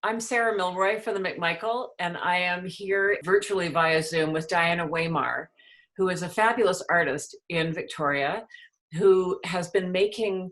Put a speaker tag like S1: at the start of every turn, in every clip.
S1: I'm Sarah Milroy for the McMichael, and I am here virtually via Zoom with Diana Weymar, who is a fabulous artist in Victoria, who has been making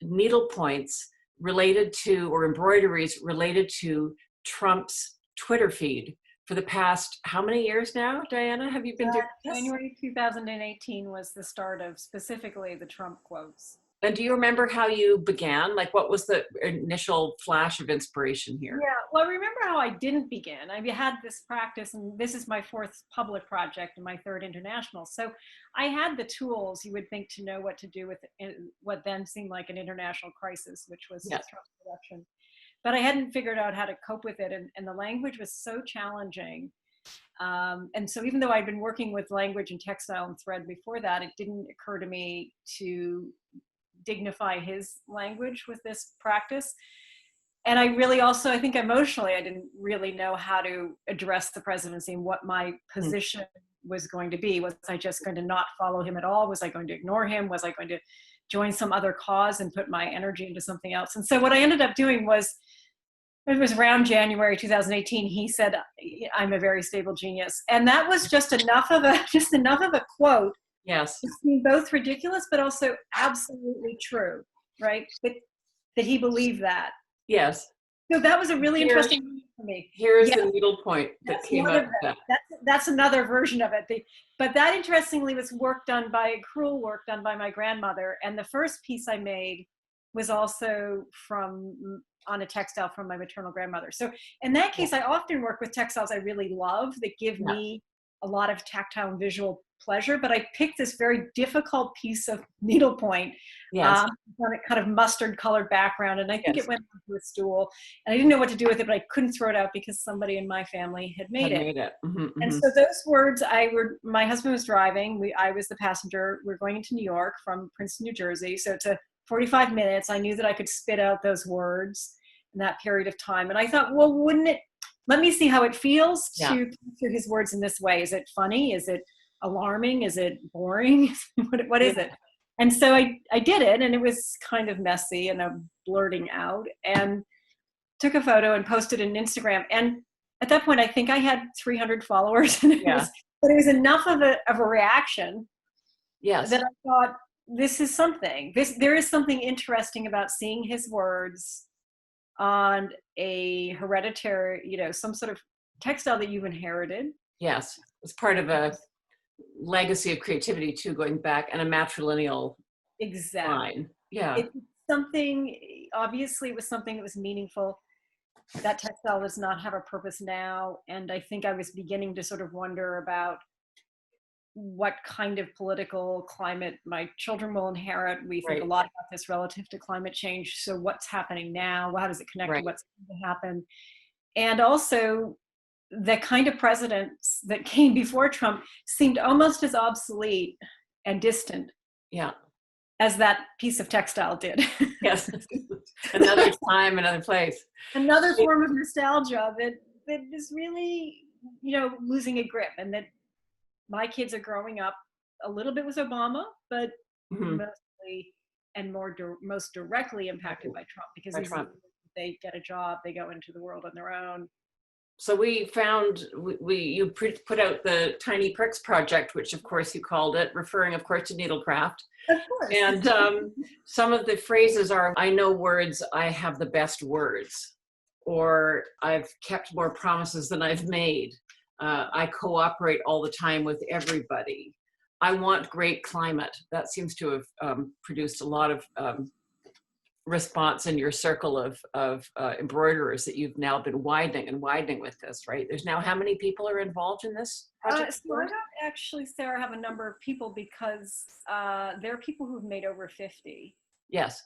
S1: needle points related to, or embroideries related to Trump's Twitter feed for the past, how many years now, Diana, have you been doing this?
S2: January 2018 was the start of specifically the Trump quotes.
S1: And do you remember how you began? Like, what was the initial flash of inspiration here?
S2: Yeah, well, I remember how I didn't begin. I had this practice, and this is my fourth public project and my third international. So I had the tools, you would think, to know what to do with what then seemed like an international crisis, which was
S1: Yes.
S2: Trump's election. But I hadn't figured out how to cope with it, and the language was so challenging. And so even though I'd been working with language and textile and thread before that, it didn't occur to me to dignify his language with this practice. And I really also, I think emotionally, I didn't really know how to address the presidency and what my position was going to be. Was I just going to not follow him at all? Was I going to ignore him? Was I going to join some other cause and put my energy into something else? And so what I ended up doing was, it was around January 2018, he said, "I'm a very stable genius." And that was just enough of a quote.
S1: Yes.
S2: To seem both ridiculous, but also absolutely true, right? That he believed that.
S1: Yes.
S2: So that was a really interesting moment for me.
S1: Here's the needle point that came out of that.
S2: That's another version of it. But that, interestingly, was crewel work done by my grandmother. And the first piece I made was also on a textile from my maternal grandmother. So in that case, I often work with textiles I really love that give me a lot of tactile and visual pleasure, but I picked this very difficult piece of needlepoint on a kind of mustard colored background, and I think it went onto a stool, and I didn't know what to do with it, but I couldn't throw it out because somebody in my family had made it. And so those words, my husband was driving, I was the passenger, we're going into New York from Princeton, New Jersey, so it's 45 minutes. I knew that I could spit out those words in that period of time, and I thought, well, let me see how it feels to capture his words in this way. Is it funny? Is it alarming? Is it boring? What is it? And so I did it, and it was kind of messy and a blurting out, and took a photo and posted it on Instagram. And at that point, I think I had 300 followers, and it was enough of a reaction that I thought, this is something. There is something interesting about seeing his words on a hereditary, some sort of textile that you've inherited. Yes,
S1: it's part of a legacy of creativity too, going back, and a matrilineal line. Yeah.
S2: It's something, obviously it was something that was meaningful. That textile does not have a purpose now. And I think I was beginning to sort of wonder about what kind of political climate my children will inherit. We think a lot about this relative to climate change. So what's happening now? How does it connect to what's going to happen? And also, the kind of presidents that came before Trump seemed almost as obsolete and distant as that piece of textile did.
S1: Yes. Another time, another place.
S2: Another form of nostalgia that is really, losing a grip, and that my kids are growing up a little bit with Obama, but mostly and most directly impacted by Trump, because they get a job, they go into the world on their own.
S1: So we found, you put out the Tiny Pricks project, which of course you called it, referring of course to needlecraft.
S2: Of course.
S1: And some of the phrases are, I know words, I have the best words, or I've kept more promises than I've made. I cooperate all the time with everybody. I want great climate. That seems to have produced a lot of response in your circle of embroiderers that you've now been widening with this, right? There's now, how many people are involved in this project?
S2: So I don't actually, Sarah, have a number of people, because there are people who've made over 50.
S1: Yes.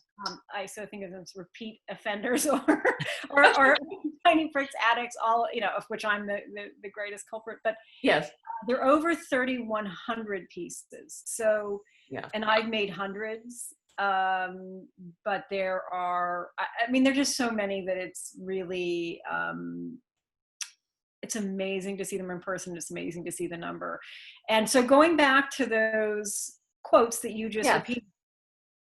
S2: I think of them as repeat offenders or Tiny Pricks addicts, all, of which I'm the greatest culprit. But
S1: yes,
S2: there are over 3,100 pieces. So, and I've made hundreds. But there are, there's just so many that it's really, it's amazing to see them in person. It's amazing to see the number. And so going back to those quotes that you just repeated,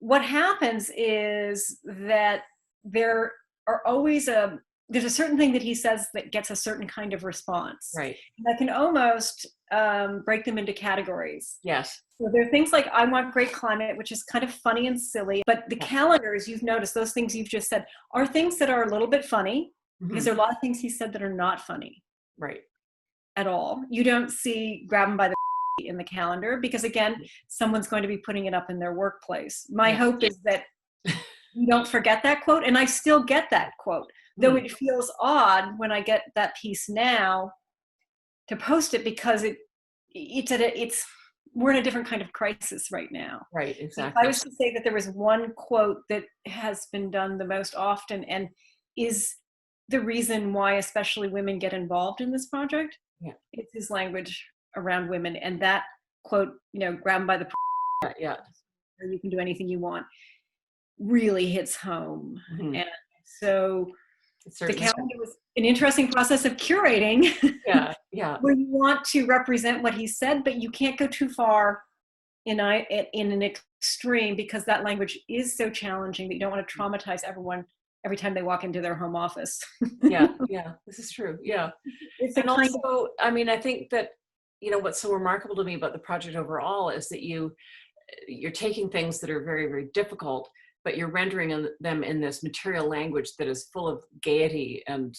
S2: what happens is that there are always there's a certain thing that he says that gets a certain kind of response.
S1: Right.
S2: And I can almost break them into categories.
S1: Yes.
S2: So there are things like I Want Great Climate, which is kind of funny and silly, but the calendars, you've noticed, those things you've just said, are things that are a little bit funny, because there are a lot of things he said that are not funny.
S1: Right.
S2: At all. You don't see Grab 'em by the in the calendar, because again, someone's going to be putting it up in their workplace. My hope is that you don't forget that quote, and I still get that quote, though it feels odd when I get that piece now to post it, because we're in a different kind of crisis right now.
S1: Right,
S2: If
S1: exactly.
S2: I was to say that there was one quote that has been done the most often and is the reason why especially women get involved in this project, it's his language around women. And that quote, grab 'em by the or you can do anything you want, really hits home. And so the calendar was an interesting process of curating. Where you want to represent what he said, but you can't go too far in an extreme, because that language is so challenging that you don't want to traumatize everyone every time they walk into their home office.
S1: This is true. And also, I mean, I think that, what's so remarkable to me about the project overall is that you're taking things that are very, very difficult, but you're rendering them in this material language that is full of gaiety and,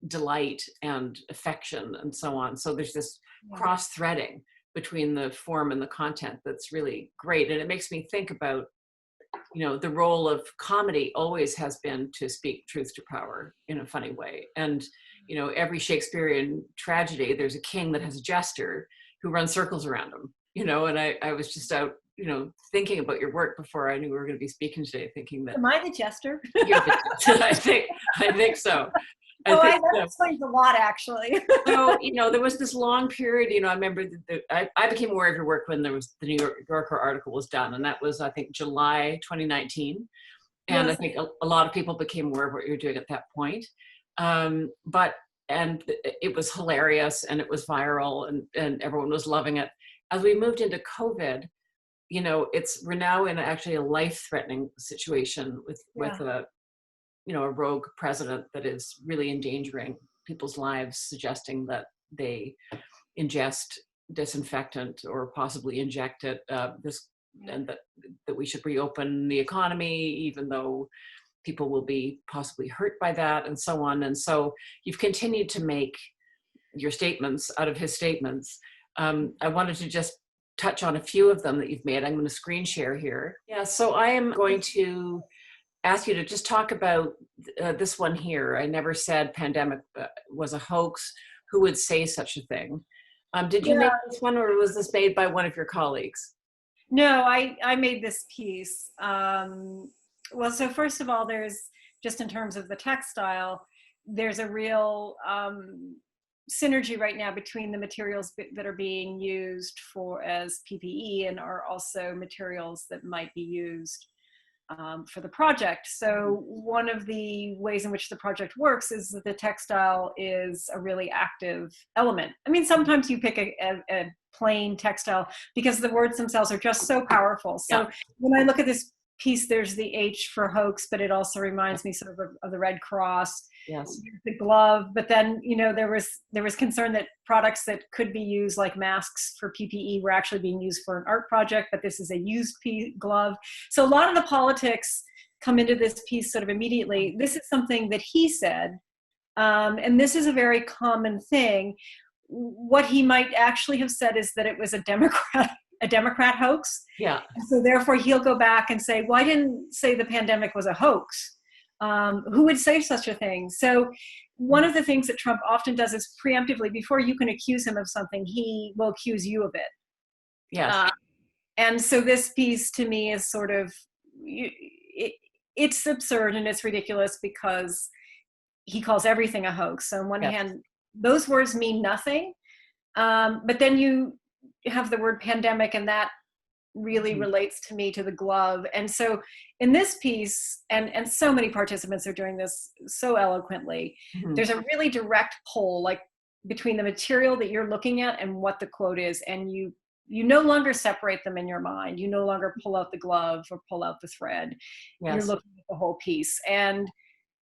S1: delight and affection and so on. So there's this cross-threading between the form and the content that's really great. And it makes me think about, the role of comedy always has been to speak truth to power in a funny way. And, every Shakespearean tragedy, there's a king that has a jester who runs circles around him, and I was just out, thinking about your work before I knew we were going to be speaking today, thinking that.
S2: Am I the jester?
S1: You're the jester. I think so.
S2: That explains a lot, actually.
S1: So, there was this long period, I remember I became aware of your work when there was the New Yorker article was done, and that was, I think, July 2019. And I think a lot of people became aware of what you were doing at that point. And it was hilarious and it was viral and everyone was loving it. As we moved into COVID, we're now in actually a life-threatening situation with a rogue president that is really endangering people's lives, suggesting that they ingest disinfectant or possibly inject it, and that we should reopen the economy, even though people will be possibly hurt by that, and so on. And so you've continued to make your statements out of his statements. I wanted to just touch on a few of them that you've made. I'm going to screen share here. So I am going to ask you to just talk about this one here. I never said pandemic was a hoax. Who would say such a thing? Did you make this one, or was this made by one of your colleagues?
S2: No, I made this piece. Well, so first of all, there's, just in terms of the textile, there's a real synergy right now between the materials that are being used as PPE and are also materials that might be used for the project. So one of the ways in which the project works is that the textile is a really active element. I mean, sometimes you pick a plain textile because the words themselves are just so powerful. So when I look at this piece, there's the H for hoax, but it also reminds me sort of the Red Cross.
S1: Yes.
S2: The glove, but then there was concern that products that could be used, like masks for PPE, were actually being used for an art project, but this is a used glove. So a lot of the politics come into this piece sort of immediately. This is something that he said, and this is a very common thing. What he might actually have said is that it was a Democrat hoax.
S1: Yeah.
S2: And so therefore he'll go back and say, well, I didn't say the pandemic was a hoax. Who would say such a thing? So one of the things that Trump often does is preemptively, before you can accuse him of something, he will accuse you of it.
S1: Yes.
S2: And so this piece to me is sort of, it's absurd and it's ridiculous because he calls everything a hoax. So on one hand, those words mean nothing. But then you have the word pandemic, and that really relates to me to the glove. And so in this piece, and so many participants are doing this so eloquently, there's a really direct pull, like between the material that you're looking at and what the quote is. And you no longer separate them in your mind. You no longer pull out the glove or pull out the thread. You're looking at the whole piece. And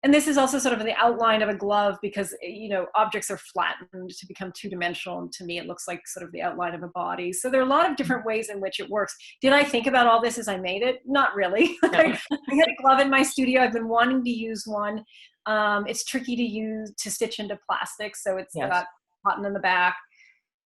S2: and this is also sort of the outline of a glove because, you know, objects are flattened to become two-dimensional. And to me, it looks like sort of the outline of a body. So there are a lot of different ways in which it works. Did I think about all this as I made it? Not really. I had a glove in my studio. I've been wanting to use one. It's tricky to stitch into plastic. So it's got cotton in the back.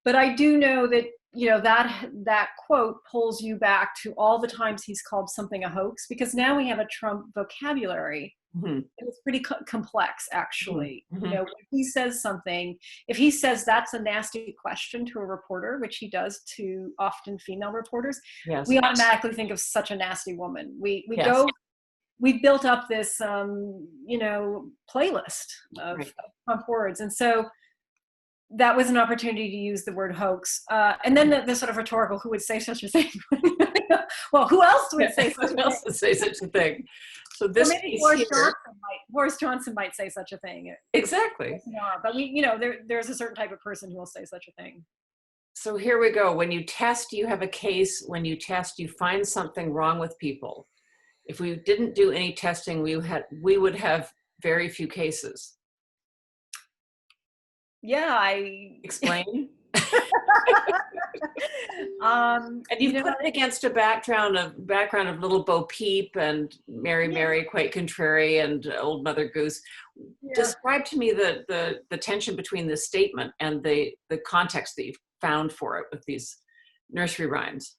S2: But I do know that, you know, that quote pulls you back to all the times he's called something a hoax, because now we have a Trump vocabulary. Mm-hmm. It's pretty complex, actually. Mm-hmm. You know, when he says something, if he says that's a nasty question to a reporter, which he does to often female reporters, we automatically think of such a nasty woman. We built up this, you know, playlist of Trump words. And so that was an opportunity to use the word hoax. And then the sort of rhetorical, who would say such a thing? Well, who else would say such a thing?
S1: So this
S2: maybe Boris Johnson might say such a thing.
S1: Exactly.
S2: But you know, there's a certain type of person who will say such a thing.
S1: So here we go. When you test, you have a case. When you test, you find something wrong with people. If we didn't do any testing, we would have very few cases.
S2: Yeah, I
S1: explain. And you put it against a background of Little Bo Peep and Mary, Quite Contrary, and Old Mother Goose. Yeah. Describe to me the tension between this statement and the context that you've found for it with these nursery rhymes.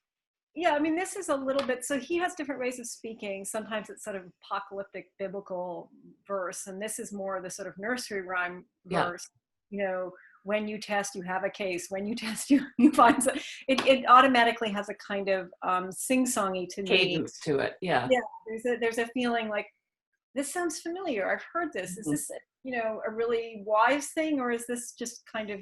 S2: Yeah, I mean, this is a little bit, so he has different ways of speaking. Sometimes it's sort of apocalyptic biblical verse, and this is more the sort of nursery rhyme verse. You know, when you test, you have a case. When you test, you find something. It automatically has a kind of sing-songy to me.
S1: Cadence to it, yeah.
S2: Yeah, there's a feeling like, this sounds familiar. I've heard this. Is this, you know, a really wise thing, or is this just kind of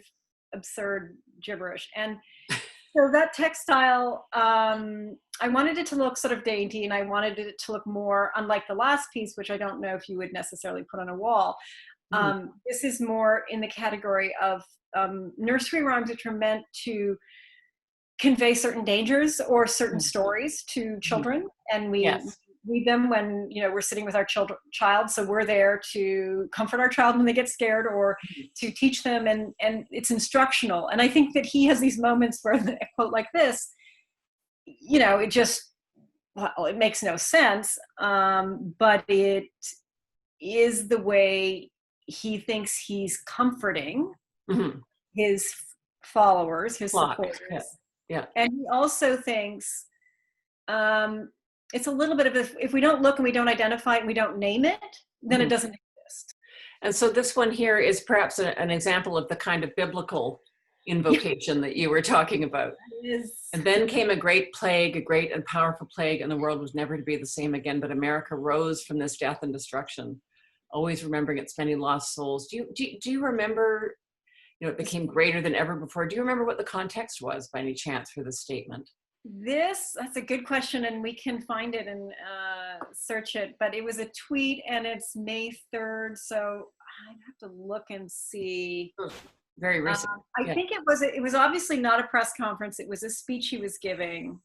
S2: absurd gibberish? And so that textile, I wanted it to look sort of dainty, and I wanted it to look more unlike the last piece, which I don't know if you would necessarily put on a wall. This is more in the category of nursery rhymes, which are meant to convey certain dangers or certain stories to children. And we read them when, you know, we're sitting with our child. So we're there to comfort our child when they get scared, or to teach them, and it's instructional. And I think that he has these moments where a quote like this, you know, it makes no sense, but it is the way he thinks he's comforting his followers, his supporters. Yeah. And he also thinks it's a little bit of if we don't look and we don't identify it and we don't name it, then it doesn't exist.
S1: And so this one here is perhaps an example of the kind of biblical invocation that you were talking about. And then came a great plague, a great and powerful plague, and the world was never to be the same again. But America rose from this death and destruction, always remembering its many lost souls. Do you remember, you know, it became greater than ever before. Do you remember what the context was by any chance for this statement?
S2: That's a good question, and we can find it and search it, but it was a tweet and it's May 3rd. So I'd have to look and see.
S1: Very recent.
S2: I think it was obviously not a press conference. It was a speech he was giving.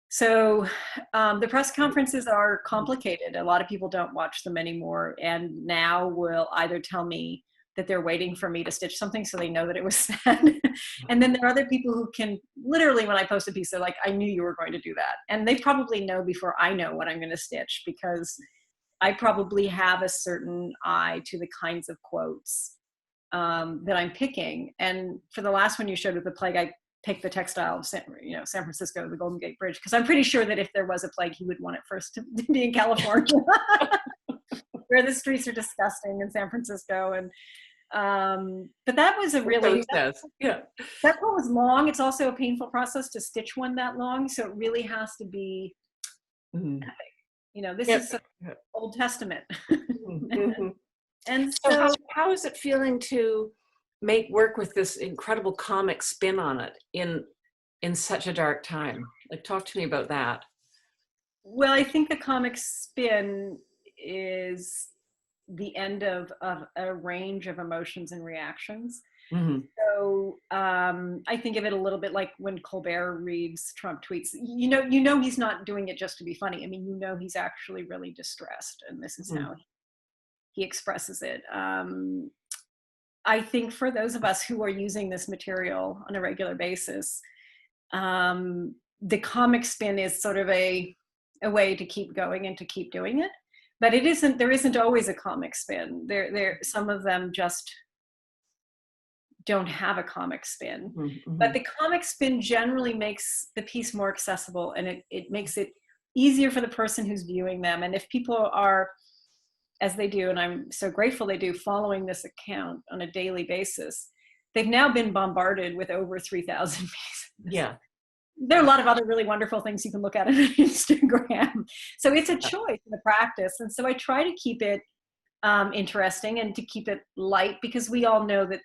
S2: So the press conferences are complicated. A lot of people don't watch them anymore, and now will either tell me that they're waiting for me to stitch something so they know that it was said. And then there are other people who can literally, when I post a piece, they're like, I knew you were going to do that. And they probably know before I know what I'm going to stitch, because I probably have a certain eye to the kinds of quotes that I'm picking. And for the last one you showed with the plague, I picked the textile of San Francisco, the Golden Gate Bridge, because I'm pretty sure that if there was a plague, he would want it first to be in California, where the streets are disgusting in San Francisco. And but that was a really that one was long. It's also a painful process to stitch one that long, so it really has to be epic. You know, this is Old Testament. And so
S1: how is it feeling to make work with this incredible comic spin on it in such a dark time? Like, talk to me about that.
S2: Well, I think the comic spin is the end of a range of emotions and reactions. So I think of it a little bit like when Colbert reads Trump tweets. You know he's not doing it just to be funny. I mean, you know he's actually really distressed, and this is how he expresses it. I think for those of us who are using this material on a regular basis, the comic spin is sort of a way to keep going and to keep doing it. But there isn't always a comic spin. Some of them just don't have a comic spin.
S1: Mm-hmm.
S2: But the comic spin generally makes the piece more accessible, and it makes it easier for the person who's viewing them. And if people are, as they do, and I'm so grateful they do, following this account on a daily basis, they've now been bombarded with over 3,000 pieces.
S1: Yeah.
S2: There are a lot of other really wonderful things you can look at on Instagram. So it's a choice and a practice. And so I try to keep it interesting and to keep it light, because we all know that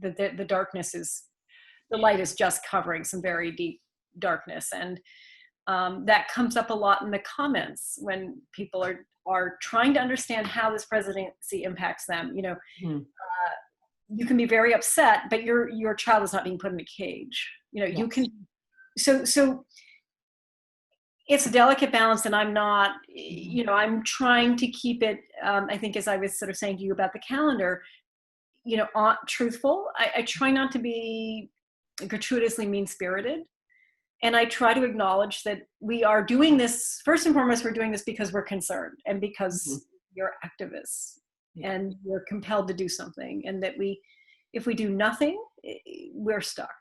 S2: the darkness the light is just covering some very deep darkness. And that comes up a lot in the comments when people are trying to understand how this presidency impacts them. You can be very upset, but your child is not being put in a cage.
S1: Yes.
S2: You can. So it's a delicate balance, and I'm not, I'm trying to keep it, I think, as I was sort of saying to you about the calendar, truthful. I try not to be gratuitously mean-spirited. And I try to acknowledge that we are doing this, first and foremost, we're doing this because we're concerned and because you're activists and we're compelled to do something. And that if we do nothing, we're stuck.